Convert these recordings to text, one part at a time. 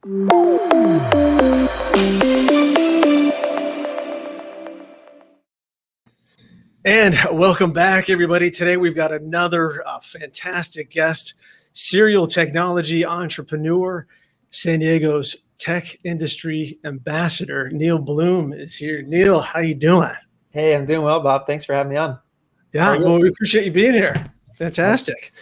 And welcome back, everybody. Today we've got another fantastic guest, serial technology entrepreneur, San Diego's tech industry ambassador, Neal Bloom is here. Neal, how you doing? Hey, I'm doing well, Bob. Thanks for having me on. Yeah, well, we appreciate you being here. Fantastic.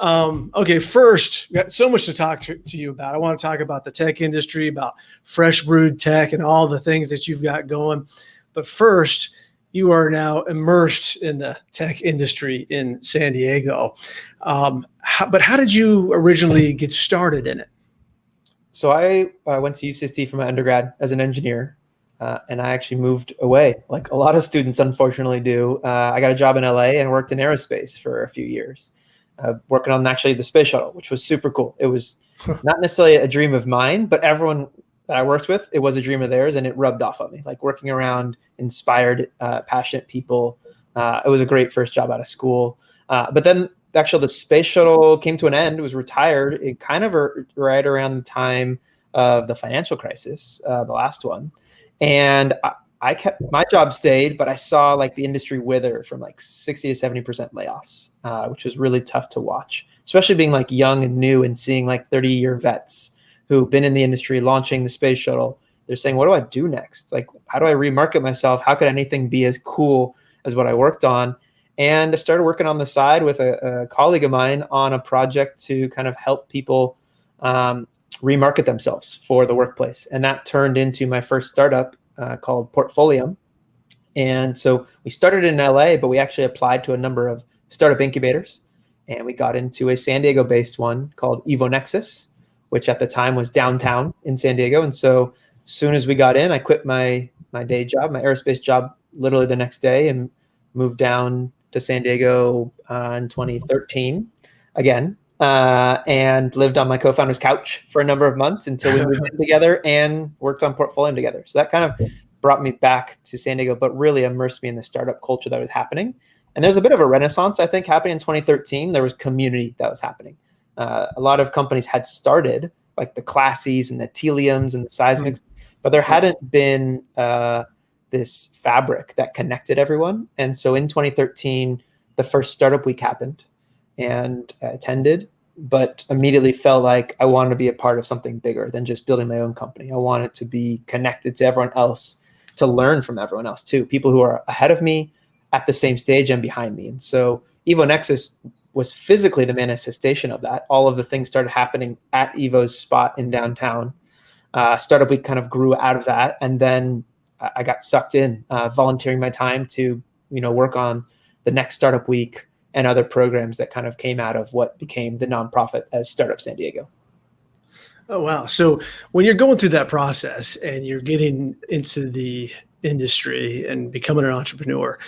Okay, first, we got so much to talk to you about. I want to talk about the tech industry, about fresh brewed tech and all the things that you've got going. But first, you are now immersed in the tech industry in San Diego. But how did you originally get started in it? So I went to UCSD for my undergrad as an engineer, and I actually moved away, like a lot of students unfortunately do. I got a job in LA and worked in aerospace for a few years, working on actually the space shuttle, which was super cool. It was not necessarily a dream of mine, but everyone that I worked with, it was a dream of theirs, and it rubbed off on me. Like working around inspired, passionate people. It was a great first job out of school. But then actually the space shuttle came to an end. It was retired. It kind of right around the time of the financial crisis, the last one. And I kept my job stayed, but I saw like the industry wither from like 60 to 70% layoffs, which was really tough to watch, especially being like young and new and seeing like 30-year vets who've been in the industry launching the space shuttle. They're saying, what do I do next? Like, how do I remarket myself? How could anything be as cool as what I worked on? And I started working on the side with a colleague of mine on a project to kind of help people remarket themselves for the workplace. And that turned into my first startup called Portfolium. And so we started in LA, but we actually applied to a number of startup incubators. And we got into a San Diego-based one called EvoNexus, which at the time was downtown in San Diego. And so as soon as we got in, I quit my day job, my aerospace job, literally the next day, and moved down to San Diego in 2013 again, and lived on my co-founder's couch for a number of months until we moved in together and worked on Portfolium together. So that kind of brought me back to San Diego, but really immersed me in the startup culture that was happening. And there's a bit of a renaissance, I think, happening in 2013. There was community that was happening. A lot of companies had started, like the Classies and the Teliums and the Seismics, but there hadn't been this fabric that connected everyone. And so in 2013, the first startup week happened, and I attended, but immediately felt like I wanted to be a part of something bigger than just building my own company. I wanted to be connected to everyone else, to learn from everyone else too, people who are ahead of me, at the same stage, and behind me. And so EvoNexus was physically the manifestation of that. All of the things started happening at Evo's spot in downtown. Startup Week kind of grew out of that. And then I got sucked in, volunteering my time to, work on the next Startup Week and other programs that kind of came out of what became the nonprofit as Startup San Diego. Oh, wow. So when you're going through that process and you're getting into the industry and becoming an entrepreneur,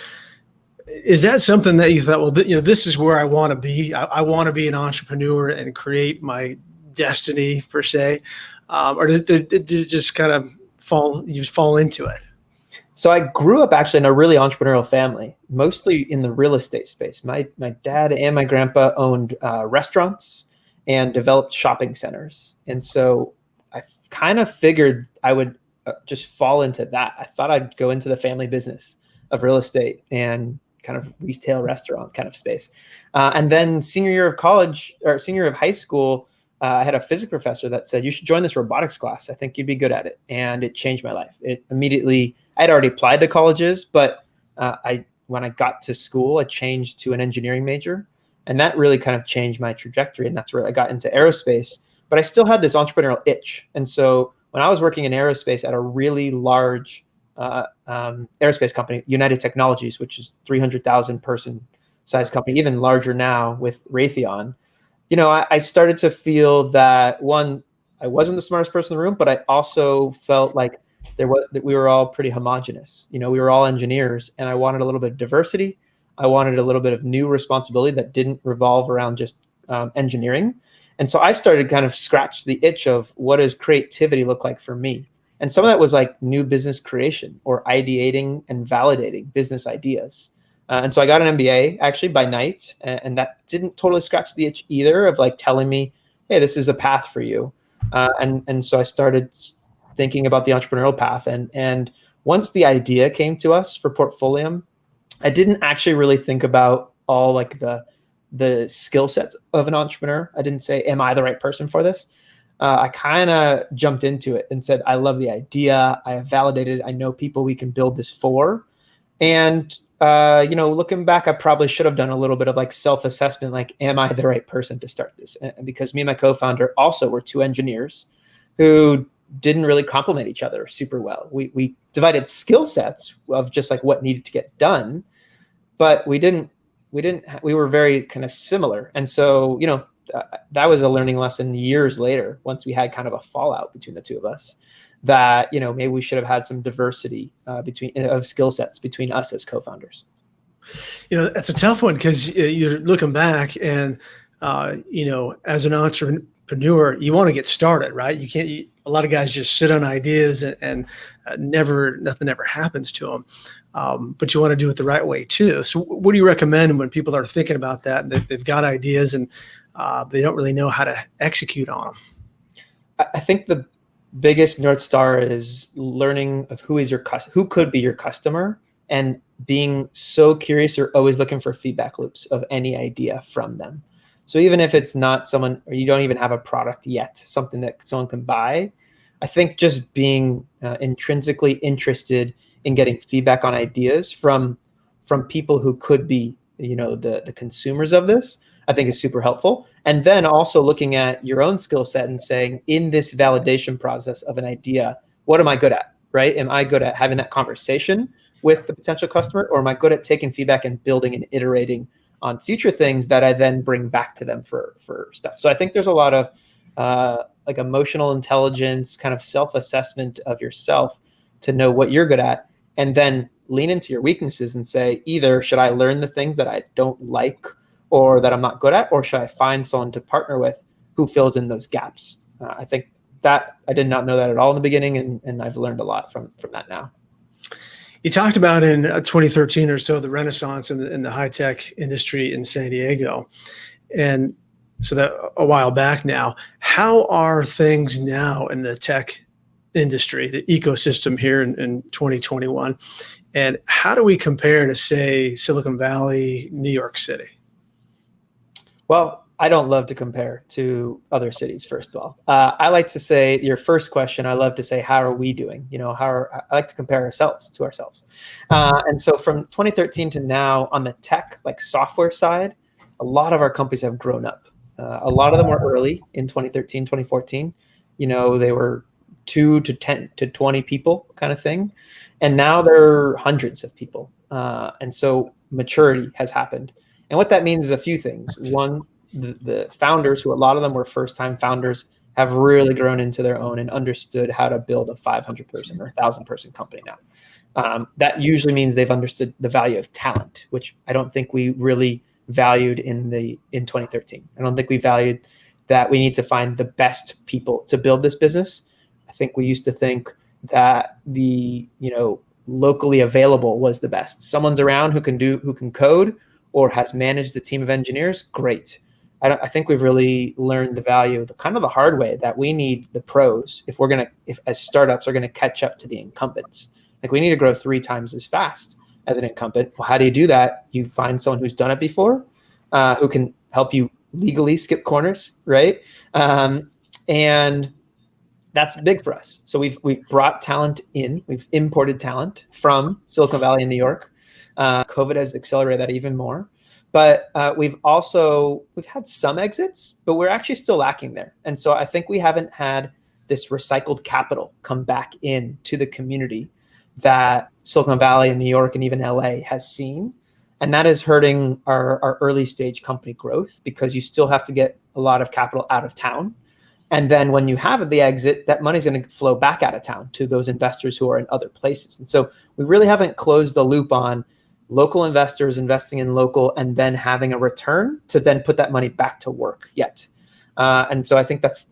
is that something that you thought, well, this is where I want to be? I want to be an entrepreneur and create my destiny per se, or did it just kind of fall into it? So I grew up actually in a really entrepreneurial family, mostly in the real estate space. My dad and my grandpa owned restaurants and developed shopping centers, and so I kind of figured I would just fall into that. I thought I'd go into the family business of real estate and kind of retail restaurant kind of space. And then senior year of high school, I had a physics professor that said, you should join this robotics class. I think you'd be good at it. And it changed my life. I'd already applied to colleges, but when I got to school, I changed to an engineering major. And that really kind of changed my trajectory. And that's where I got into aerospace. But I still had this entrepreneurial itch. And so when I was working in aerospace at a really large aerospace company, United Technologies, which is 300,000 person size company, even larger now with Raytheon, I started to feel that, one, I wasn't the smartest person in the room, but I also felt like that we were all pretty homogenous. We were all engineers, and I wanted a little bit of diversity. I wanted a little bit of new responsibility that didn't revolve around just engineering. And so I started kind of scratch the itch of what does creativity look like for me? And some of that was like new business creation or ideating and validating business ideas. And so I got an MBA actually by night, and that didn't totally scratch the itch either of like telling me, hey, this is a path for you. And so I started thinking about the entrepreneurial path. And once the idea came to us for Portfolium, I didn't actually really think about all like the skill sets of an entrepreneur. I didn't say, am I the right person for this? I kind of jumped into it and said, I love the idea. I have validated. I know people we can build this for. And, looking back, I probably should have done a little bit of like self-assessment, like, am I the right person to start this? And because me and my co-founder also were two engineers who didn't really complement each other super well. We divided skill sets of just like what needed to get done, but we were very kind of similar. And so, that was a learning lesson years later, once we had kind of a fallout between the two of us, that, maybe we should have had some diversity of skill sets between us as co-founders. That's a tough one because you're looking back and, as an entrepreneur, you want to get started, right? You can't, a lot of guys just sit on ideas and nothing ever happens to them. But you want to do it the right way too. So what do you recommend when people are thinking about that, they've got ideas and they don't really know how to execute on them? I think the biggest North Star is learning of who could be your customer, and being so curious or always looking for feedback loops of any idea from them. So even if it's not someone, or you don't even have a product yet, something that someone can buy, I think just being intrinsically interested in getting feedback on ideas from people who could be, the consumers of this, I think is super helpful. And then also looking at your own skill set and saying, in this validation process of an idea, what am I good at, right? Am I good at having that conversation with the potential customer, or am I good at taking feedback and building and iterating on future things that I then bring back to them for stuff? So I think there's a lot of like emotional intelligence, kind of self-assessment of yourself to know what you're good at, and then lean into your weaknesses and say, either should I learn the things that I don't like or that I'm not good at, or should I find someone to partner with who fills in those gaps? I think that I did not know that at all in the beginning, and I've learned a lot from that now. You talked about in 2013 or so the renaissance in the high tech industry in San Diego, and so that a while back now. How are things now in the tech industry, the ecosystem here in 2021, and how do we compare to, say, Silicon Valley, New York City? Well, I don't love to compare to other cities, first of all. I like to say, your first question, I love to say, how are we doing? I like to compare ourselves to ourselves. And so from 2013 to now, on the tech, like software side, a lot of our companies have grown up. A lot of them were early in 2013, 2014. They were 2 to 10 to 20 people kind of thing. And now they're hundreds of people. And so maturity has happened. And what that means is a few things. One, the founders, who a lot of them were first-time founders, have really grown into their own and understood how to build a 500-person or 1,000-person company now. That usually means they've understood the value of talent, which I don't think we really valued in 2013. I don't think we valued that we need to find the best people to build this business. I think we used to think that the locally available was the best. Someone's around who can code or has managed a team of engineers, great. I think we've really learned the value, kind of the hard way, that we need the pros if as startups are gonna catch up to the incumbents. Like, we need to grow 3 times as fast as an incumbent. Well, how do you do that? You find someone who's done it before, who can help you legally skip corners, right? And that's big for us. So we've brought talent in, we've imported talent from Silicon Valley and New York. COVID has accelerated that even more. But we've had some exits, but we're actually still lacking there. And so I think we haven't had this recycled capital come back in to the community that Silicon Valley and New York and even LA has seen. And that is hurting our early stage company growth, because you still have to get a lot of capital out of town. And then when you have the exit, that money's going to flow back out of town to those investors who are in other places. And so we really haven't closed the loop on local investors investing in local and then having a return to then put that money back to work yet. And so I think that's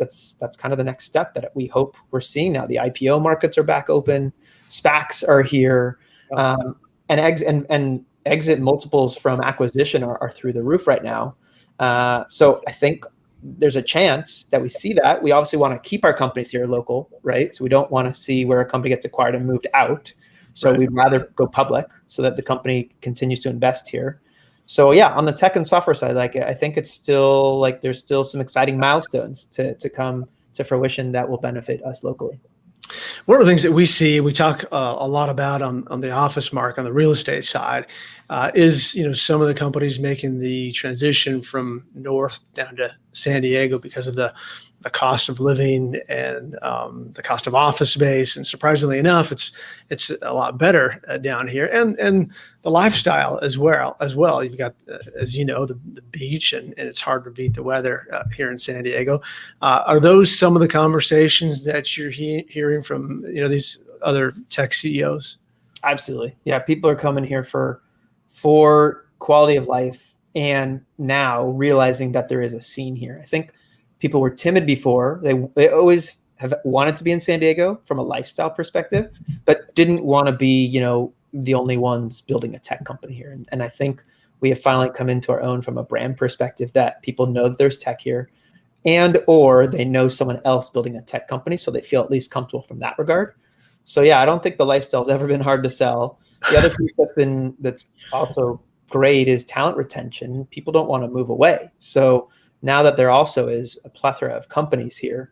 kind of the next step that we hope we're seeing now. The IPO markets are back open, SPACs are here, and exit multiples from acquisition are through the roof right now. So I think there's a chance that we see that. We obviously want to keep our companies here local, right? So we don't want to see where a company gets acquired and moved out. So Right. we'd rather go public so that the company continues to invest here. So yeah, on the tech and software side, like I think it's still like there's still some exciting milestones to come to fruition that will benefit us locally. One of the things that we see, we talk a lot about on the office market, on the real estate side, is some of the companies making the transition from north down to San Diego because of the cost of living and the cost of office space. And surprisingly enough, it's a lot better down here, and the lifestyle as well. You've got, as you know, the beach, and it's hard to beat the weather here in San Diego. Are those some of the conversations that you're hearing from these other tech CEOs? Absolutely, yeah. People are coming here for quality of life, and now realizing that there is a scene here. I think people were timid before. They always have wanted to be in San Diego from a lifestyle perspective, but didn't want to be, the only ones building a tech company here. And I think we have finally come into our own from a brand perspective that people know that there's tech here, and or they know someone else building a tech company, so they feel at least comfortable from that regard. So yeah, I don't think the lifestyle's ever been hard to sell. The other piece that's also great is talent retention. People don't want to move away. So now that there also is a plethora of companies here,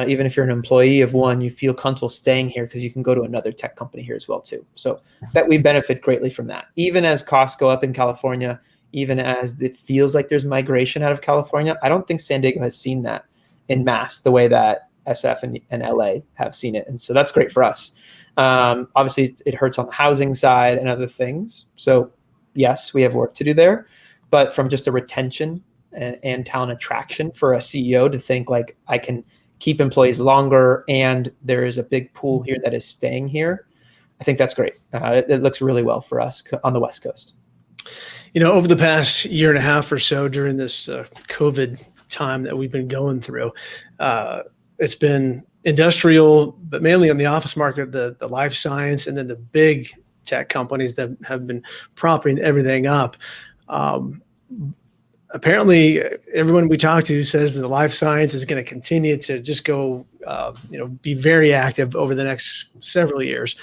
even if you're an employee of one, you feel comfortable staying here because you can go to another tech company here as well too. So that we benefit greatly from that. Even as costs go up in California, even as it feels like there's migration out of California, I don't think San Diego has seen that in mass the way that SF and LA have seen it. And so that's great for us. Obviously, it hurts on the housing side and other things. So yes, we have work to do there. But from just a retention and talent attraction for a CEO to think like I can keep employees longer and there is a big pool here that is staying here, I think that's great. It looks really well for us on the West Coast. Over the past year and a half or so during this COVID time that we've been going through, it's been industrial, but mainly on the office market, the life science, and then the big tech companies that have been propping everything up. Apparently, everyone we talk to says that the life science is going to continue to just go, be very active over the next several years.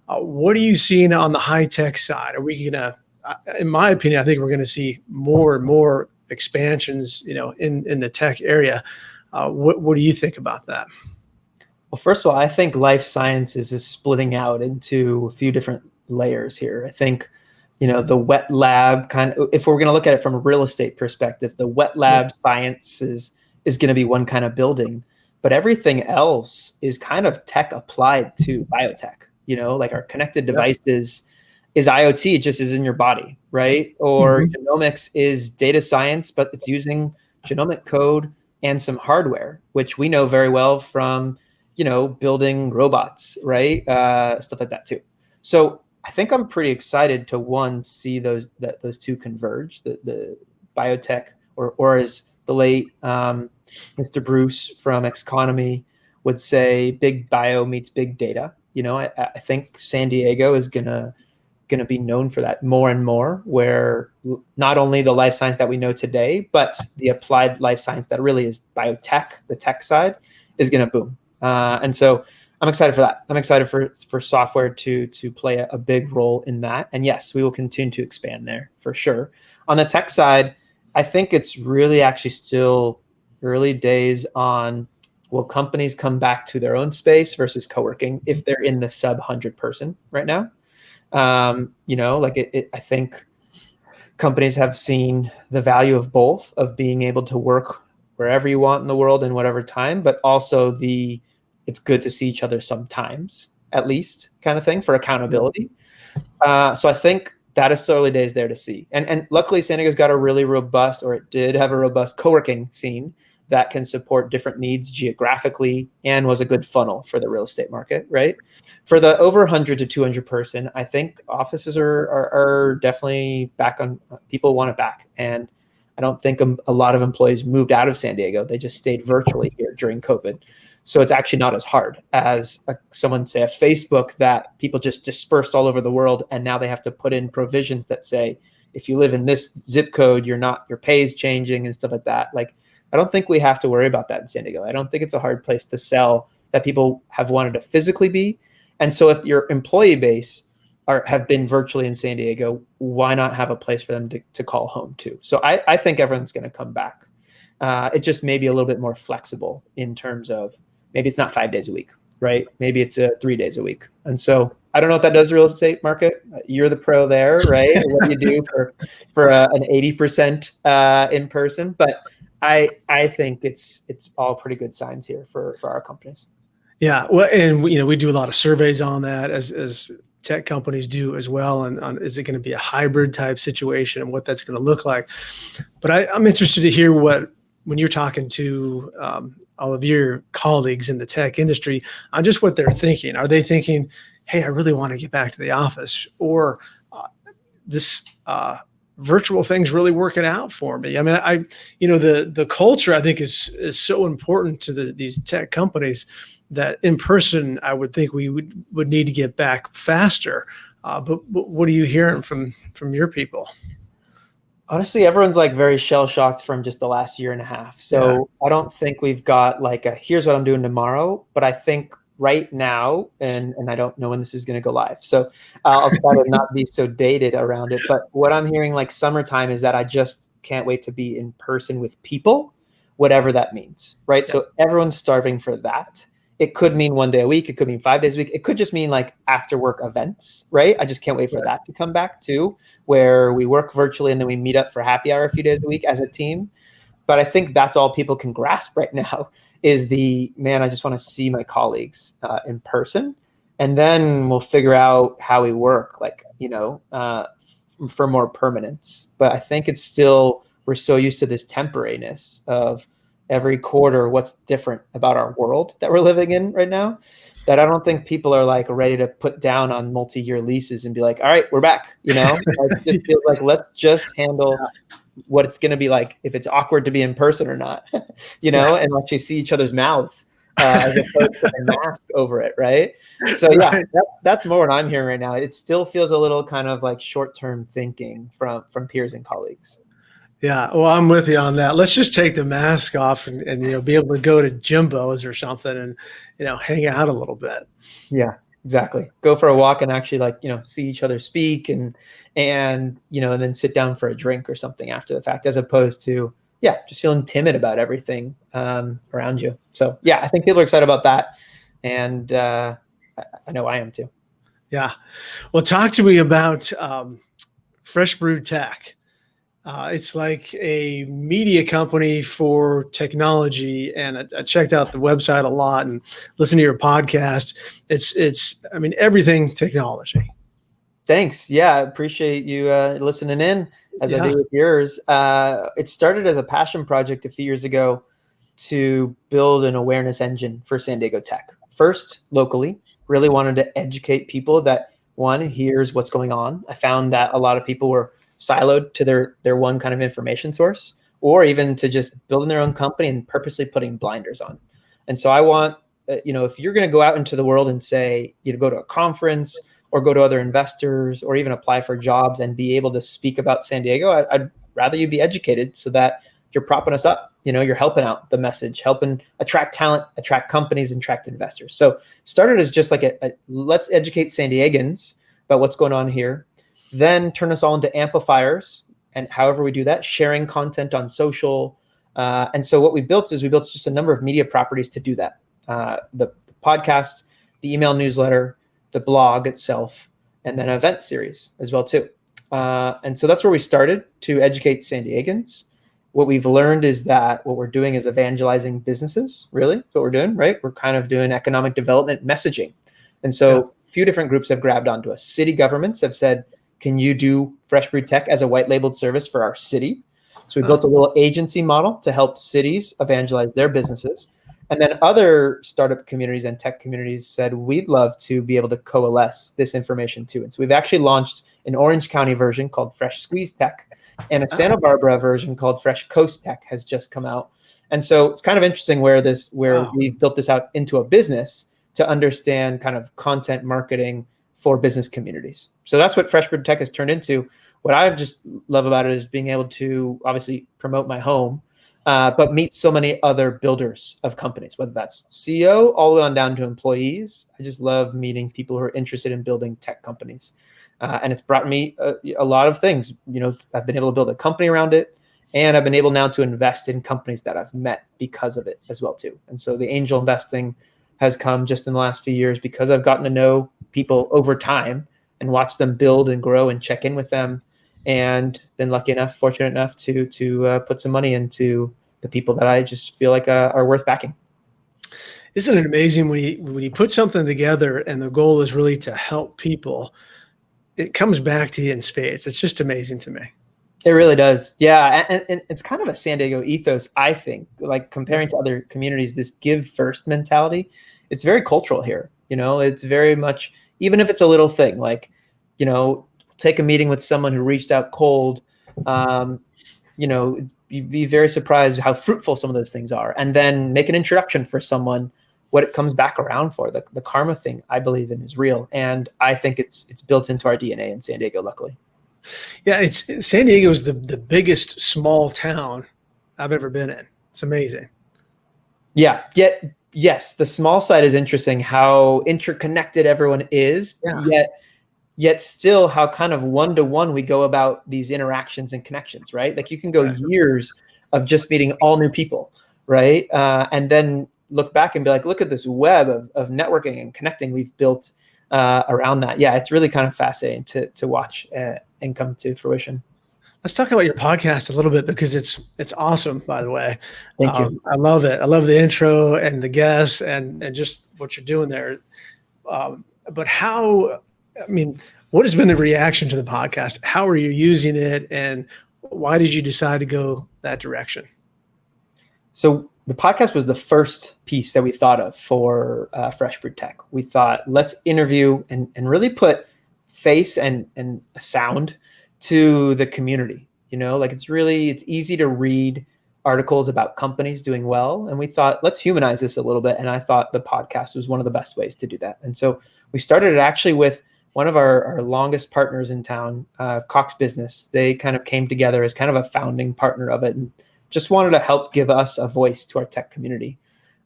What are you seeing on the high tech side? Are we going to, in my opinion, I think we're going to see more and more expansions, in the tech area. What do you think about that? Well, first of all, I think life sciences is splitting out into a few different layers here. I think, the wet lab kind of, if we're going to look at it from a real estate perspective, the wet lab sciences is going to be one kind of building, but everything else is kind of tech applied to biotech, like our connected devices is IoT, it just is in your body, right? Or genomics is data science, but it's using genomic code and some hardware, which we know very well from, building robots, right? Stuff like that too. So I think I'm pretty excited to see those two converge, the biotech, or as the late Mr. Bruce from Xconomy would say, big bio meets big data. I think San Diego is gonna be known for that more and more, where not only the life science that we know today, but the applied life science that really is biotech, the tech side, is gonna boom. And so I'm excited for that. I'm excited for software to play a big role in that. And yes, we will continue to expand there for sure. On the tech side, I think it's really actually still early days on, will companies come back to their own space versus co-working if they're in the sub 100 person right now? I think companies have seen the value of both, of being able to work wherever you want in the world in whatever time, but also it's good to see each other sometimes, at least, kind of thing, for accountability. So I think that is still early days there to see. And luckily, San Diego's got a really robust, or it did have a robust co-working scene that can support different needs geographically and was a good funnel for the real estate market, right? For the over 100 to 200 person, I think offices are definitely back on. People want it back. And I don't think a lot of employees moved out of San Diego. They just stayed virtually here during COVID. So it's actually not as hard as someone say a Facebook that people just dispersed all over the world. And now they have to put in provisions that say, if you live in this zip code, your pay is changing and stuff like that. Like I don't think we have to worry about that in San Diego. I don't think it's a hard place to sell that people have wanted to physically be. And so if your employee base have been virtually in San Diego, why not have a place for them to call home too? So I think everyone's going to come back. It just may be a little bit more flexible in terms of maybe it's not 5 days a week, right? Maybe it's 3 days a week. And so I don't know what that does to the real estate market. You're the pro there, right? What you do for an 80% in person, but I think it's all pretty good signs here for our companies. Yeah, well, and we do a lot of surveys on that as tech companies do as well, and on is it going to be a hybrid type situation and what that's going to look like. But I'm interested to hear when you're talking to all of your colleagues in the tech industry on just what they're thinking. Are they thinking, hey, I really want to get back to the office, or this virtual thing's really working out for me? I mean, the culture I think is so important to these tech companies that in person, I would think we would need to get back faster. But what are you hearing from your people? Honestly, everyone's like very shell shocked from just the last year and a half. So I don't think we've got like here's what I'm doing tomorrow, but I think right now, and I don't know when this is going to go live. So I'll try to not be so dated around it. But what I'm hearing like summertime is that I just can't wait to be in person with people, whatever that means, right? Yeah. So everyone's starving for that. It could mean 1 day a week. It could mean 5 days a week. It could just mean like after work events, right? I just can't wait for that to come back too, where we work virtually and then we meet up for happy hour a few days a week as a team. But I think that's all people can grasp right now is I just want to see my colleagues in person. And then we'll figure out how we work, for more permanence. But I think it's still, we're so used to this temporariness of every quarter, what's different about our world that we're living in right now, that I don't think people are like ready to put down on multi-year leases and be like, all right, we're back. It just feels like, let's just handle what it's going to be like if it's awkward to be in person or not, and actually see each other's mouths as opposed to a mask over it, right? So that's more what I'm hearing right now. It still feels a little kind of like short-term thinking from peers and colleagues. Yeah, well, I'm with you on that. Let's just take the mask off and be able to go to Jimbo's or something and hang out a little bit. Yeah, exactly. Go for a walk and actually see each other speak and then sit down for a drink or something after the fact, as opposed to just feeling timid about everything around you. So I think people are excited about that, and I know I am too. Yeah, well, talk to me about Fresh Brewed Tech. It's like a media company for technology, and I checked out the website a lot and listened to your podcast. It's everything technology. Thanks. Yeah, I appreciate you listening in as I do with yours. It started as a passion project a few years ago to build an awareness engine for San Diego tech. First, locally, really wanted to educate people that, one, here's what's going on. I found that a lot of people were siloed to their one kind of information source, or even to just building their own company and purposely putting blinders on. And so I want, if you're going to go out into the world and say, go to a conference or go to other investors or even apply for jobs and be able to speak about San Diego, I'd rather you be educated so that you're propping us up. You're helping out the message, helping attract talent, attract companies, and attract investors. So started as just like a let's educate San Diegans about what's going on here. Then turn us all into amplifiers, and however we do that, sharing content on social. And so what we built just a number of media properties to do that. The podcast, the email newsletter, the blog itself, and then an event series as well too. And so that's where we started to educate San Diegans. What we've learned is that what we're doing is evangelizing businesses, really. That's what we're doing, right? We're kind of doing economic development messaging. And so a few different groups have grabbed onto us. City governments have said, can you do Fresh Brewed Tech as a white labeled service for our city? So we built a little agency model to help cities evangelize their businesses. And then other startup communities and tech communities said, we'd love to be able to coalesce this information too. And so we've actually launched an Orange County version called Fresh Squeeze Tech, and a Santa Barbara version called Fresh Coast Tech has just come out. And so it's kind of interesting where we built this out into a business to understand kind of content marketing for business communities. So that's what Fresh Brewed Tech has turned into. What I just love about it is being able to obviously promote my home, but meet so many other builders of companies, whether that's CEO all the way on down to employees. I just love meeting people who are interested in building tech companies. And it's brought me a lot of things. I've been able to build a company around it, and I've been able now to invest in companies that I've met because of it as well too. And so the angel investing has come just in the last few years because I've gotten to know people over time and watch them build and grow and check in with them, and been fortunate enough to put some money into the people that I just feel like are worth backing. Isn't it amazing when you put something together and the goal is really to help people, it comes back to you in spades. It's just amazing to me. It really does. Yeah. And it's kind of a San Diego ethos, I think, like comparing to other communities, this give first mentality. It's very cultural here. It's very much, even if it's a little thing, like, take a meeting with someone who reached out cold, you'd be very surprised how fruitful some of those things are. And then make an introduction for someone. What it comes back around for, the karma thing, I believe in, is real. And I think it's built into our DNA in San Diego, luckily. Yeah, San Diego is the biggest small town I've ever been in. It's amazing. Yeah. Yes, the small side is interesting, how interconnected everyone is, yet still how kind of one-to-one we go about these interactions and connections, right? Like you can go years of just meeting all new people, right? And then look back and be like, look at this web of networking and connecting we've built around that. Yeah, it's really kind of fascinating to watch and come to fruition. Let's talk about your podcast a little bit, because it's awesome, by the way. Thank you. I love it. I love the intro and the guests and just what you're doing there. But what has been the reaction to the podcast? How are you using it, and why did you decide to go that direction? So the podcast was the first piece that we thought of for Fresh Brewed Tech. We thought, let's interview and really put face and a sound to the community. It's easy to read articles about companies doing well. And we thought, let's humanize this a little bit. And I thought the podcast was one of the best ways to do that. And so we started it actually with one of our longest partners in town, Cox Business. They kind of came together as kind of a founding partner of it and just wanted to help give us a voice to our tech community.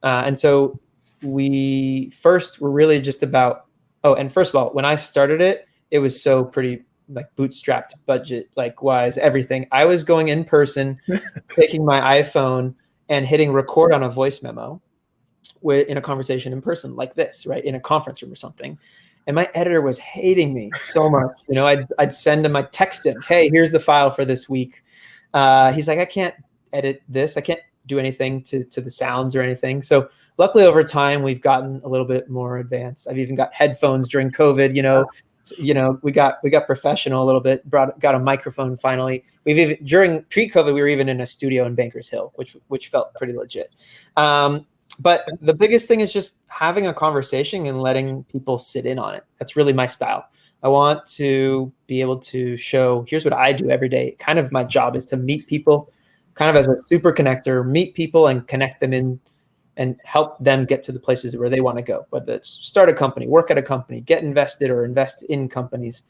And so we first were really just about, and first of all, when I started it, it was so pretty like bootstrapped budget, like wise, everything. I was going in person, taking my iPhone and hitting record on a voice memo in a conversation in person like this, right? In a conference room or something. And my editor was hating me so much. I'd send him, I'd text him, hey, here's the file for this week. He's like, I can't edit this. I can't do anything to the sounds or anything. So luckily over time, we've gotten a little bit more advanced. I've even got headphones during COVID, we got professional a little bit, got a microphone finally. We've even, during pre-COVID, we were even in a studio in Bankers Hill, which felt pretty legit. But the biggest thing is just having a conversation and letting people sit in on it. That's really my style. I want to be able to show, here's what I do every day. Kind of my job is to meet people, kind of as a super connector, meet people and connect them in and help them get to the places where they want to go, whether it's start a company, work at a company, get invested or invest in companies.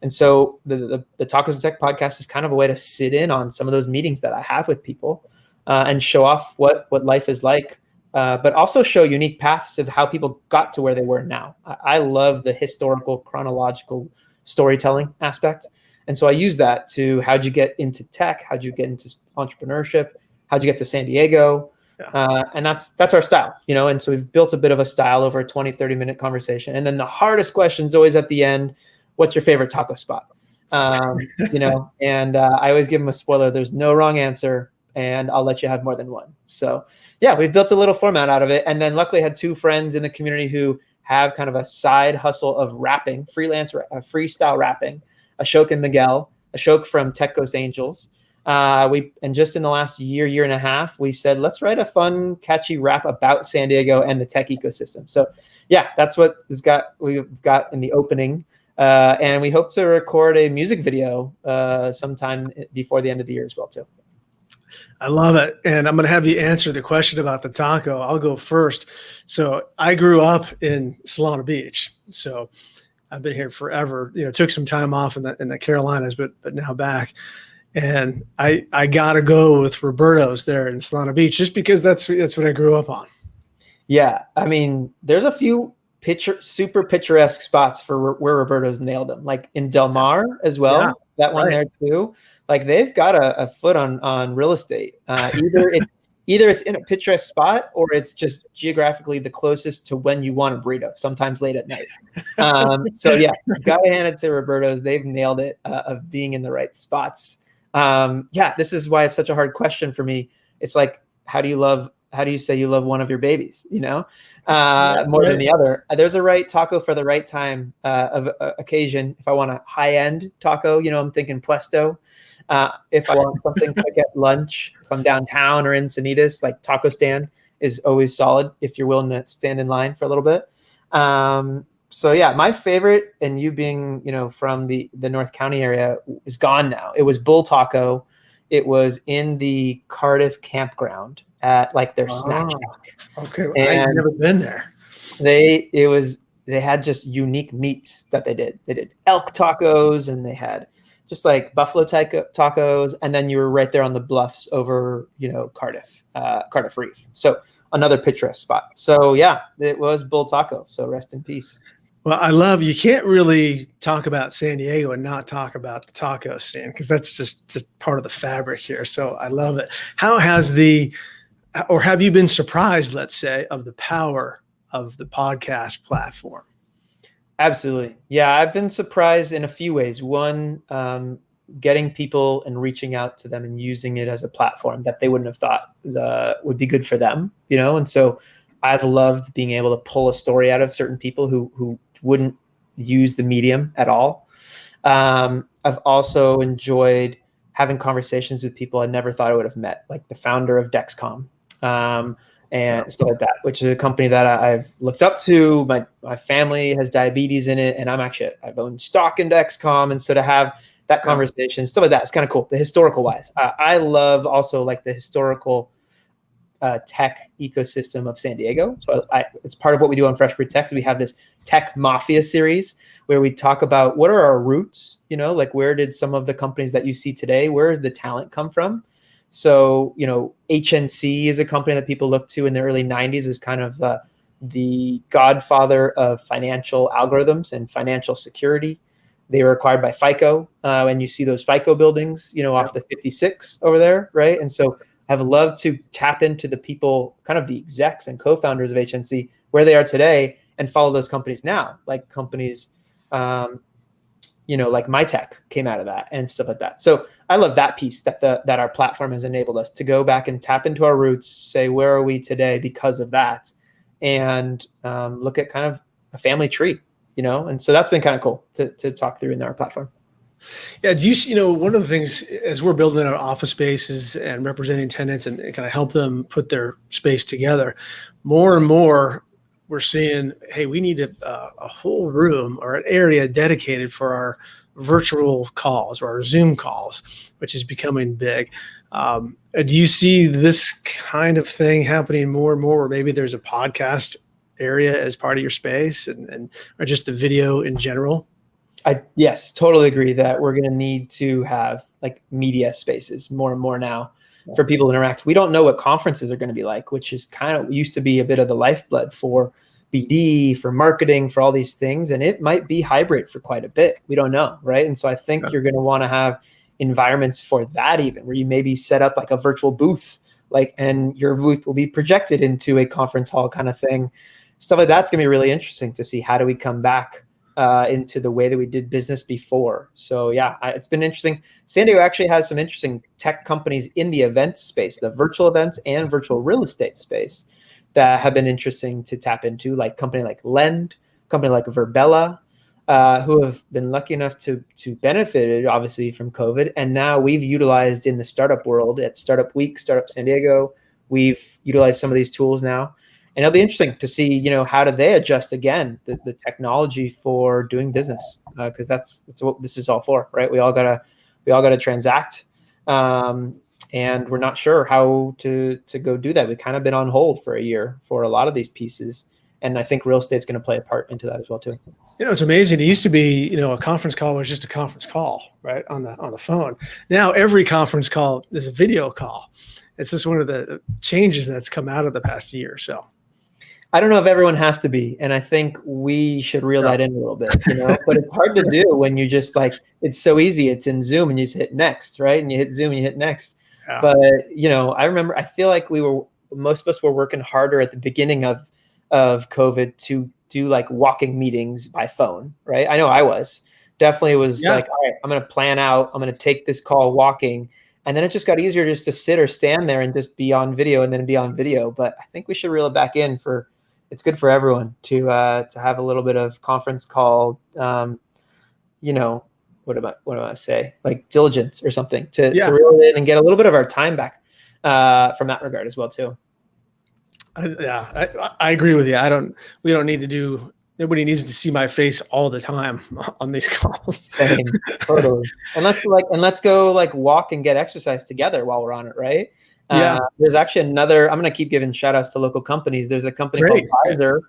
And so the Tacos and Tech podcast is kind of a way to sit in on some of those meetings that I have with people and show off what life is like, but also show unique paths of how people got to where they were now. I love the historical, chronological storytelling aspect. And so I use that to, how'd you get into tech? How'd you get into entrepreneurship? How'd you get to San Diego? And that's our style, and so we've built a bit of a style over a 20, 30-minute conversation. And then the hardest question is always at the end, what's your favorite taco spot? And I always give them a spoiler. There's no wrong answer, and I'll let you have more than one. So yeah, we've built a little format out of it. And then luckily I had two friends in the community who have kind of a side hustle of rapping, freestyle rapping, Ashok and Miguel. Ashok from Tech Ghost Angels. And just in the last year and a half, we said, let's write a fun, catchy rap about San Diego and the tech ecosystem. So yeah, that's what we've got in the opening. And we hope to record a music video sometime before the end of the year as well too. I love it. And I'm going to have you answer the question about the taco. I'll go first. So I grew up in Solana Beach. So I've been here forever, took some time off in the Carolinas, but now back. And I gotta go with Roberto's there in Solana Beach, just because that's what I grew up on. Yeah, I mean, there's a few super picturesque spots for where Roberto's nailed them, like in Del Mar as Yeah, well. That one right. there too. Like they've got a foot on real estate. Either it's in a picturesque spot or it's just geographically the closest to when you want a burrito. Sometimes late at night. So yeah, gotta hand it to Roberto's. They've nailed it of being in the right spots. Yeah, this is why it's such a hard question for me. It's like, how do you say you love one of your babies, more than the other? There's a right taco for the right time of occasion. If I want a high-end taco, I'm thinking Puesto. If I want something quick at lunch, if I'm downtown or in Sanitas, like Taco Stand is always solid if you're willing to stand in line for a little bit. So yeah, my favorite, and you being, from the North County area, is gone now. It was Bull Taco. It was in the Cardiff campground at like their snack shack. Okay, I've And never been there. they had just unique meats that they did. They did elk tacos, and they had just like buffalo tacos, and then you were right there on the bluffs over, Cardiff Reef. So another picturesque spot. So yeah, it was Bull Taco. So rest in peace. Well, you can't really talk about San Diego and not talk about the taco stand, because that's just part of the fabric here. So I love it. How has or have you been surprised, let's say, of the power of the podcast platform? Absolutely. Yeah, I've been surprised in a few ways. One, getting people and reaching out to them and using it as a platform that they wouldn't have thought would be good for them, And so I've loved being able to pull a story out of certain people who wouldn't use the medium at all. I've also enjoyed having conversations with people I never thought I would have met, like the founder of Dexcom. And stuff like that, which is a company that I've looked up to. My family has diabetes in it, and I've owned stock in Dexcom, and so to have that conversation, stuff like that, it's kind of cool. The historical wise, I love also like the historical tech ecosystem of San Diego. So it's part of what we do on Fresh Brewed Tech. We have this Tech Mafia series where we talk about what are our roots, like where did some of the companies that you see today, where does the talent come from? So, HNC is a company that people look to in the early 90s as kind of the godfather of financial algorithms and financial security. They were acquired by FICO, and you see those FICO buildings, off the 56 over there, right? And so I've loved to tap into the people, kind of the execs and co-founders of HNC, where they are today, and follow those companies now, like companies like MyTech came out of that and stuff like that. So I love that piece that our platform has enabled us to go back and tap into our roots, say, where are we today because of that? And look at kind of a family tree, and so that's been kind of cool to talk through in our platform. Yeah. Do one of the things as we're building our office spaces and representing tenants and kind of help them put their space together, more and more we're seeing, hey, we need a whole room or an area dedicated for our virtual calls or our Zoom calls, which is becoming big. Do you see this kind of thing happening more and more, where maybe there's a podcast area as part of your space and or just the video in general? Yes, totally agree that we're going to need to have like media spaces more and more now for people to interact. We don't know what conferences are going to be like, which is kind of used to be a bit of the lifeblood for BD, for marketing, for all these things. And it might be hybrid for quite a bit. We don't know, right? And so I think you're going to want to have environments for that, even where you maybe set up like a virtual booth, and your booth will be projected into a conference hall kind of thing. Stuff like that's going to be really interesting to see. How do we come back into the way that we did business before? So yeah, it's been interesting. San Diego actually has some interesting tech companies in the event space, the virtual events and virtual real estate space, that have been interesting to tap into, like company like Lend, company like Verbella, who have been lucky enough to benefit obviously from COVID. And now we've utilized in the startup world at Startup Week, Startup San Diego, we've utilized some of these tools now. And it'll be interesting to see, how do they adjust again the technology for doing business, because that's what this is all for, right? We all gotta transact, and we're not sure how to go do that. We've kind of been on hold for a year for a lot of these pieces, And I think real estate's going to play a part into that as well too. It's amazing. It used to be, a conference call was just a conference call, right, on the phone. Now every conference call is a video call. It's just one of the changes that's come out of the past year or so. I don't know if everyone has to be, and I think we should reel that in a little bit, but it's hard to do when you just it's so easy. It's in Zoom and you just hit next, right? And you hit Zoom and you hit next. Yeah. But, I feel like most of us were working harder at the beginning of COVID to do walking meetings by phone, right? I know I was definitely all right, I'm going to plan out, I'm going to take this call walking. And then it just got easier just to sit or stand there and just be on video and then be on video. But I think we should reel it back in it's good for everyone to have a little bit of conference call, what do I say? Like diligence or something to reel it in and get a little bit of our time back from that regard as well too. I agree with you. We don't need to do, nobody needs to see my face all the time on these calls. Same, totally. And let's go walk and get exercise together while we're on it, right? There's actually another, I'm going to keep giving shout outs to local companies. There's a company called Vizer,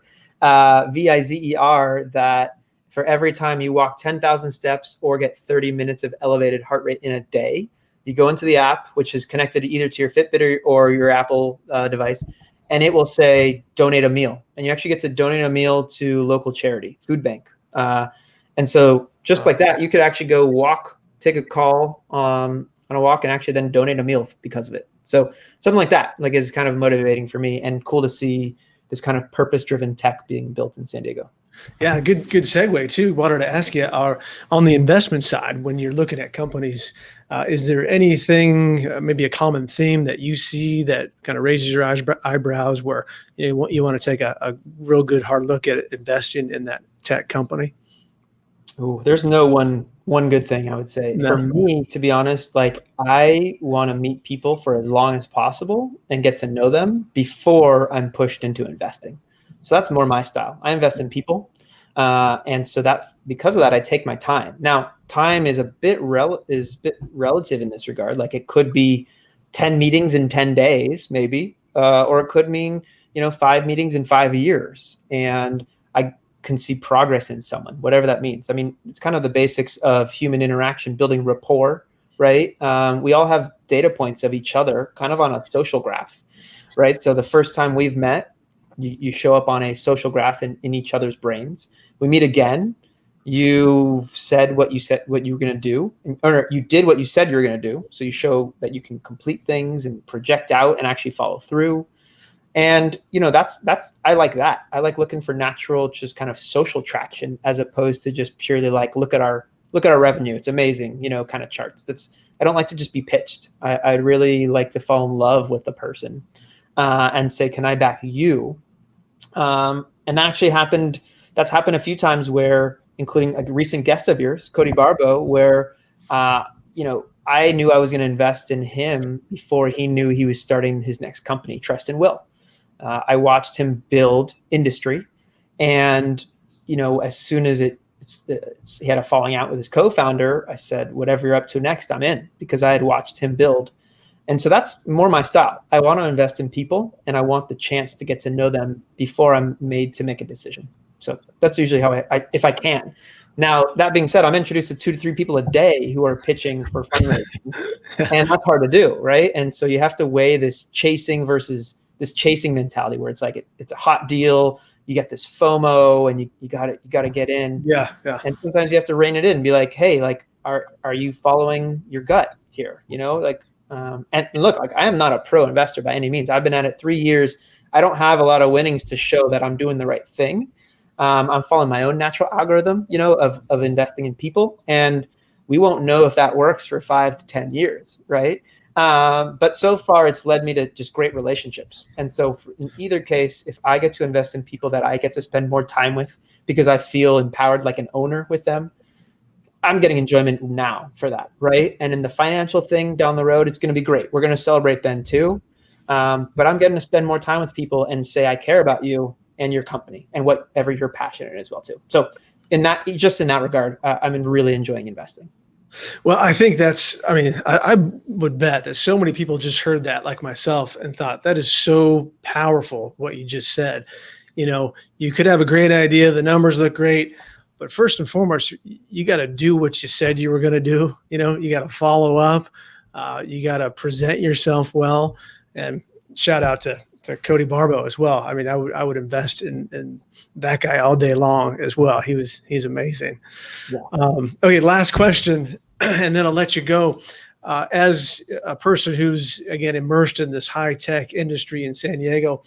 Vizer, that for every time you walk 10,000 steps or get 30 minutes of elevated heart rate in a day, you go into the app, which is connected either to your Fitbit or your Apple device, and it will say donate a meal. And you actually get to donate a meal to local charity, food bank. And so just like that, you could actually go walk, take a call on a walk and actually then donate a meal because of it. So something like that is kind of motivating for me and cool to see this kind of purpose-driven tech being built in San Diego. Yeah, good segue too. Wanted to ask you, on the investment side, when you're looking at companies, is there anything, maybe a common theme that you see that kind of raises your eyebrows where you want to take a real good hard look at investing in that tech company? Oh, there's no one good thing, I would say. No. For me, to be honest, I want to meet people for as long as possible and get to know them before I'm pushed into investing. So that's more my style. I invest in people. And so because of that, I take my time. Now, time is a bit relative in this regard. It could be 10 meetings in 10 days, maybe, or it could mean, 5 meetings in 5 years. And I can see progress in someone, whatever that means. I mean, it's kind of the basics of human interaction, building rapport, right? We all have data points of each other kind of on a social graph, right? So the first time we've met, you show up on a social graph in each other's brains. We meet again. You said what you were going to do, or you did what you said you were going to do. So you show that you can complete things and project out and actually follow through. And, I like that. I like looking for natural, just kind of social traction as opposed to just purely look at our revenue. It's amazing, kind of charts. I don't like to just be pitched. I really like to fall in love with the person and say, can I back you? And that's happened a few times where, including a recent guest of yours, Cody Barbo, where, I knew I was going to invest in him before he knew he was starting his next company, Trust and Will. I watched him build industry, and as soon as he had a falling out with his co-founder, I said, "Whatever you're up to next, I'm in," because I had watched him build, and so that's more my style. I want to invest in people, and I want the chance to get to know them before I'm made to make a decision. So that's usually how I if I can. Now, that being said, I'm introduced to 2 to 3 people a day who are pitching for fundraising, and that's hard to do, right? And so you have to weigh this chasing versus this chasing mentality where it's it's a hot deal. You get this FOMO and you got to get in. Yeah. And sometimes you have to rein it in and be like, hey, are you following your gut here? And look, I am not a pro investor by any means. I've been at it 3 years. I don't have a lot of winnings to show that I'm doing the right thing. I'm following my own natural algorithm, of investing in people, and we won't know if that works for 5 to 10 years, right? But so far, it's led me to just great relationships. And so in either case, if I get to invest in people that I get to spend more time with because I feel empowered like an owner with them, I'm getting enjoyment now for that, right? And in the financial thing down the road, it's going to be great. We're going to celebrate then too. But I'm getting to spend more time with people and say, I care about you and your company and whatever you're passionate in as well too. So in that regard, I'm really enjoying investing. Well, I think I would bet that so many people just heard that, like myself, and thought that is so powerful what you just said. You could have a great idea. The numbers look great. But first and foremost, you got to do what you said you were going to do. You got to follow up. You got to present yourself well. And shout out to Cody Barbo as well. I mean, I would invest in that guy all day long as well. He's amazing. Yeah. Okay, last question, and then I'll let you go. As a person who's, again, immersed in this high-tech industry in San Diego,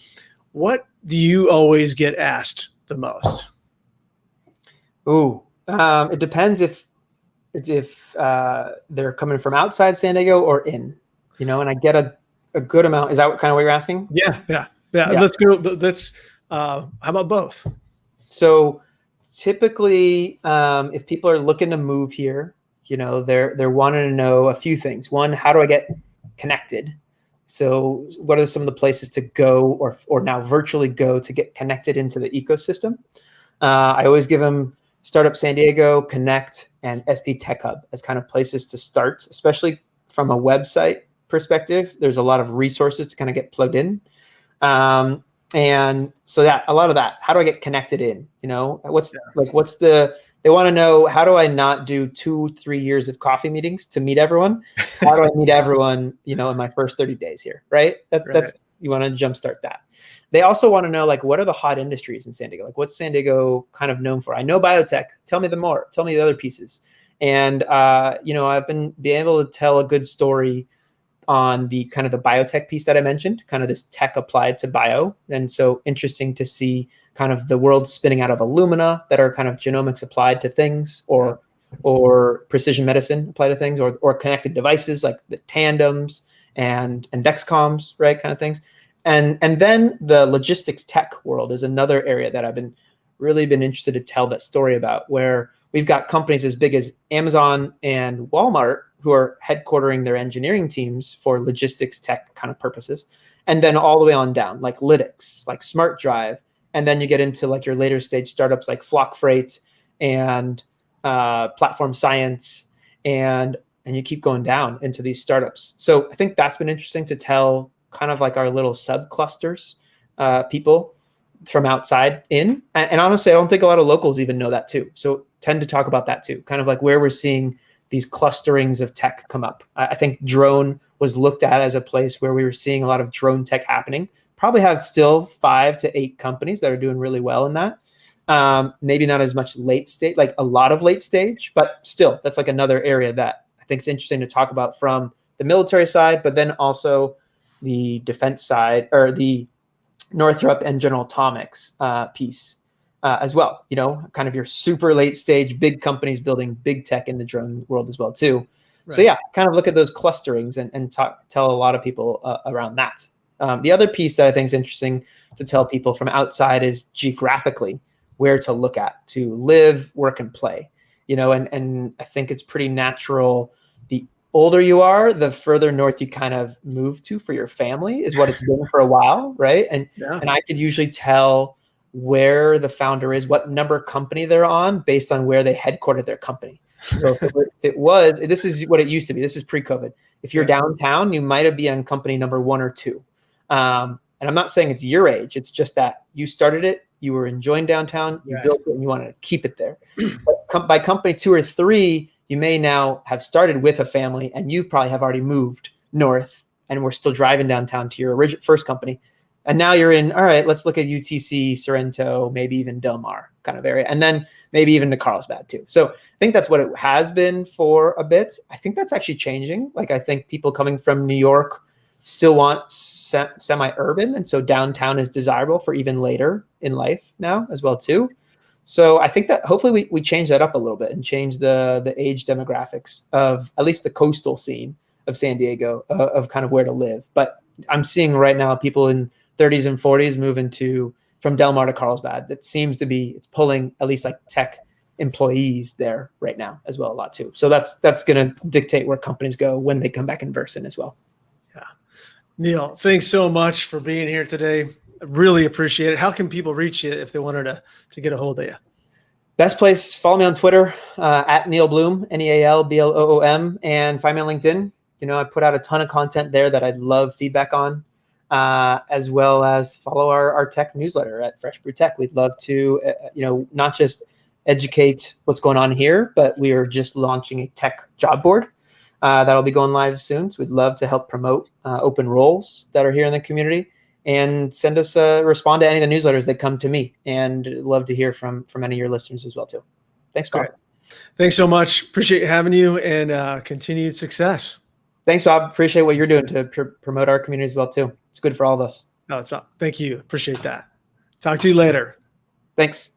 what do you always get asked the most? Ooh, it depends if they're coming from outside San Diego or in, and I get a good amount. Is that kind of what you're asking? Yeah. Let's go. How about both? So typically, if people are looking to move here, they're wanting to know a few things. One, how do I get connected? So what are some of the places to go or now virtually go to get connected into the ecosystem? I always give them Startup San Diego, Connect, and SD Tech Hub as kind of places to start, especially from a website perspective. There's a lot of resources to kind of get plugged in. And so a lot of that, how do I get connected in? They want to know, how do I not do 2-3 years of coffee meetings to meet everyone? How do I meet everyone, in my first 30 days here, right? That's, you want to jumpstart that. They also want to know, what are the hot industries in San Diego? What's San Diego kind of known for? I know biotech. Tell me more. Tell me the other pieces. And, I've been able to tell a good story on the kind of the biotech piece that I mentioned, kind of this tech applied to bio. And so interesting to see kind of the world spinning out of Illumina that are kind of genomics applied to things, or precision medicine applied to things, or connected devices like the tandems and Dexcoms, right, kind of things. And then the logistics tech world is another area that I've really been interested to tell that story about, where we've got companies as big as Amazon and Walmart who are headquartering their engineering teams for logistics tech kind of purposes. And then all the way on down, like Lytix, like Smart Drive. And then you get into your later stage startups like Flock Freight and Platform Science, and you keep going down into these startups. So I think that's been interesting to tell kind of our little subclusters, people from outside in. And honestly, I don't think a lot of locals even know that too. So tend to talk about that too, kind of where we're seeing these clusterings of tech come up. I think drone was looked at as a place where we were seeing a lot of drone tech happening. Probably have still 5 to 8 companies that are doing really well in that. Maybe not as much late stage, a lot of late stage, but still, that's another area that I think is interesting to talk about from the military side, but then also the defense side, or the Northrop and General Atomics piece as well. Kind of your super late stage, big companies building big tech in the drone world as well too. Right. So kind of look at those clusterings and tell a lot of people around that. The other piece that I think is interesting to tell people from outside is geographically where to look at to live, work, and play. And I think it's pretty natural. The older you are, the further north you kind of move to for your family is what it's been for a while, right? And I could usually tell where the founder is, what number company they're on based on where they headquartered their company. So this is what it used to be. This is pre-COVID. If you're downtown, you might have been on company number 1 or 2. And I'm not saying it's your age. It's just that you started it, you were enjoying downtown, you built it, and you wanted to keep it there. But by company 2 or 3, you may now have started with a family, and you probably have already moved north, and we're still driving downtown to your first company. And now you're in, all right, let's look at UTC, Sorrento, maybe even Del Mar kind of area, and then maybe even to Carlsbad too. So I think that's what it has been for a bit. I think that's actually changing. I think people coming from New York still want semi-urban, and so downtown is desirable for even later in life now as well too. So I think that hopefully we change that up a little bit and change the age demographics of at least the coastal scene of San Diego, of kind of where to live. But I'm seeing right now people in 30s and 40s moving from Del Mar to Carlsbad. That seems to be, it's pulling at least tech employees there right now as well a lot too. So that's going to dictate where companies go when they come back in person as well. Yeah. Neal, thanks so much for being here today. I really appreciate it. How can people reach you if they wanted to get a hold of you? Best place, follow me on Twitter, at Neal Bloom, NealBloom, and find me on LinkedIn. I put out a ton of content there that I'd love feedback on. as well as follow our tech newsletter at Fresh Brew Tech. We'd love to, not just educate what's going on here, but we are just launching a tech job board that'll be going live soon. So we'd love to help promote open roles that are here in the community, and send us respond to any of the newsletters that come to me, and love to hear from any of your listeners as well too. Thanks, Bob. Great. Thanks so much. Appreciate having you, and continued success. Thanks, Bob. Appreciate what you're doing to promote our community as well too. It's good for all of us. No, it's not. Thank you. Appreciate that. Talk to you later. Thanks.